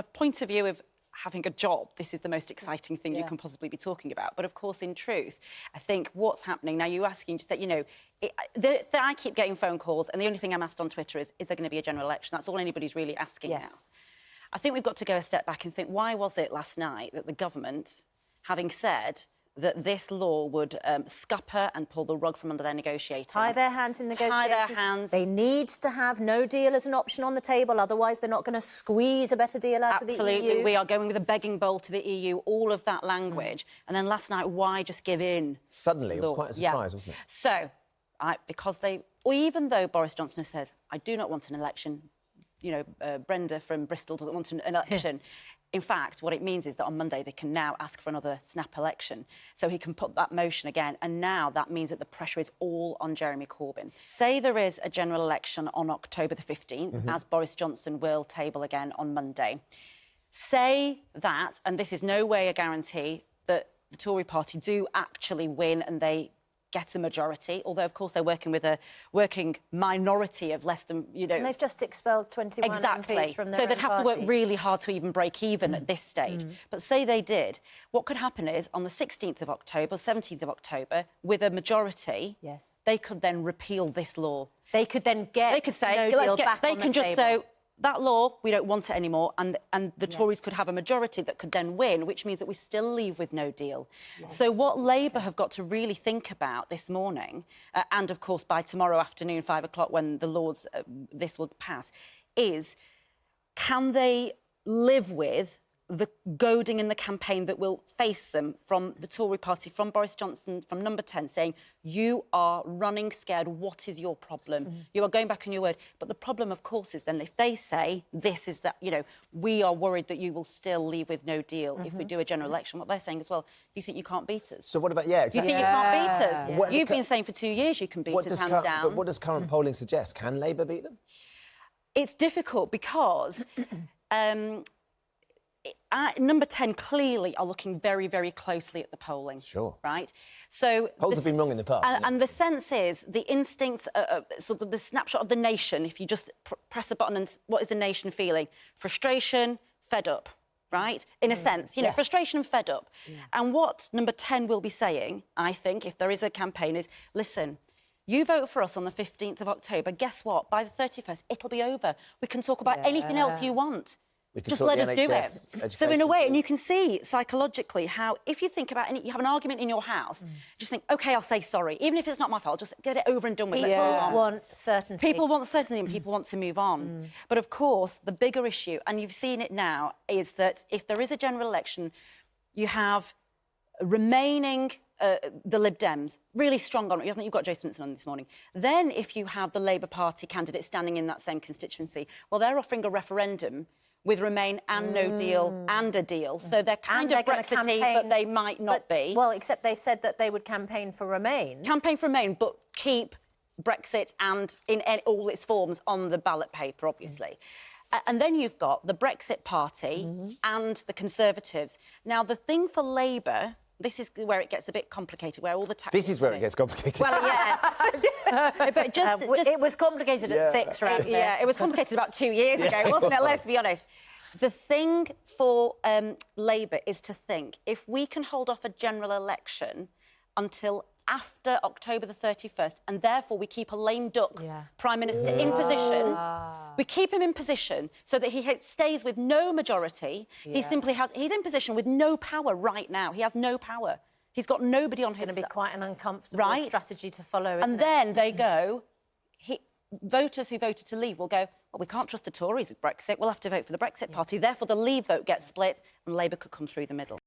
a point of view of having a job, this is the most exciting thing you can possibly be talking about. But of course, in truth, I think what's happening now, you're asking just that, you know, I keep getting phone calls, and the only thing I'm asked on Twitter is there going to be a general election? That's all anybody's really asking now. I think we've got to go a step back and think, why was it last night that the government, having said that this law would scupper and pull the rug from under their negotiating. Tie their hands in negotiations. Tie their hands. They need to have no deal as an option on the table, otherwise they're not going to squeeze a better deal out of the EU. Absolutely, we are going with a begging bowl to the EU, all of that language. And then last night, why just give in? Suddenly, it was quite a surprise, wasn't it? So, even though Boris Johnson says, I do not want an election, you know, Brenda from Bristol doesn't want an election. In fact, what it means is that on Monday they can now ask for another snap election. So he can put that motion again. And now that means that the pressure is all on Jeremy Corbyn. Say there is a general election on October the 15th, as Boris Johnson will table again on Monday. Say that, and this is no way a guarantee, that the Tory party do actually win and they get a majority, although, of course, they're working with a working minority of less than, you know... And they've just expelled 21 MPs from their So they'd have to work party. really hard to even break even at this stage. But say they did, what could happen is, on the 16th of October, 17th of October, with a majority, they could then repeal this law. They could then get They could say, no deal back they on can the just table. say, that law, we don't want it anymore, and the Tories could have a majority that could then win, which means that we still leave with no deal. So what Labour have got to really think about this morning, and of course by tomorrow afternoon, 5 o'clock, when the Lords, this will pass, is can they live with the goading in the campaign that will face them from the Tory party, from Boris Johnson, from Number 10, saying, you are running scared, what is your problem? You are going back on your word. But the problem, of course, is then if they say, this is that, you know, we are worried that you will still leave with no deal if we do a general election, what they're saying as well, you think you can't beat us? So what about, yeah, exactly. You think you can't beat us? You've been saying for 2 years you can beat us, hands down. But what does current polling suggest? Can Labour beat them? It's difficult because... Number 10 clearly are looking very, very closely at the polling. Sure. Right? So... Polls have been wrong in the past. And the sense is, the instinct, sort of the snapshot of the nation, if you just press a button and what is the nation feeling? Frustration, fed up, right? In a sense, you know, frustration and fed up. And what Number 10 will be saying, I think, if there is a campaign, is, listen, you vote for us on the 15th of October, guess what? By the 31st, it'll be over. We can talk about anything else you want. Just let us do it. So in a way, and you can see psychologically how, if you think about it, you have an argument in your house, just think, OK, I'll say sorry. Even if it's not my fault, just get it over and done with. People want certainty. People want certainty and people want to move on. But of course, the bigger issue, and you've seen it now, is that if there is a general election, you have remaining the Lib Dems really strong on it. You've got Jason Minson on this morning. Then if you have the Labour Party candidate standing in that same constituency, well, they're offering a referendum with Remain and no deal and a deal. So they're kind of Brexity, but they might not be. Well, except they've said that they would campaign for Remain. Campaign for Remain, but keep Brexit and in all its forms on the ballot paper, obviously. And then you've got the Brexit Party and the Conservatives. Now, the thing for Labour... This is where it gets a bit complicated, where all the tactics... This is where it gets complicated. Well, yeah. But it was complicated at 6, right? Yeah, it was complicated about 2 years ago, wasn't it? Let's be honest. The thing for Labour is to think, if we can hold off a general election until after October the 31st, and therefore we keep a lame duck Prime Minister in position, we keep him in position so that he stays with no majority. He simply has... He's in position with no power right now. He has no power. He's got nobody on his side. It's going to be quite an uncomfortable strategy to follow, isn't it? And then they go... Voters who voted to leave will go, well, we can't trust the Tories with Brexit. We'll have to vote for the Brexit Party. Therefore, the Leave vote gets split and Labour could come through the middle.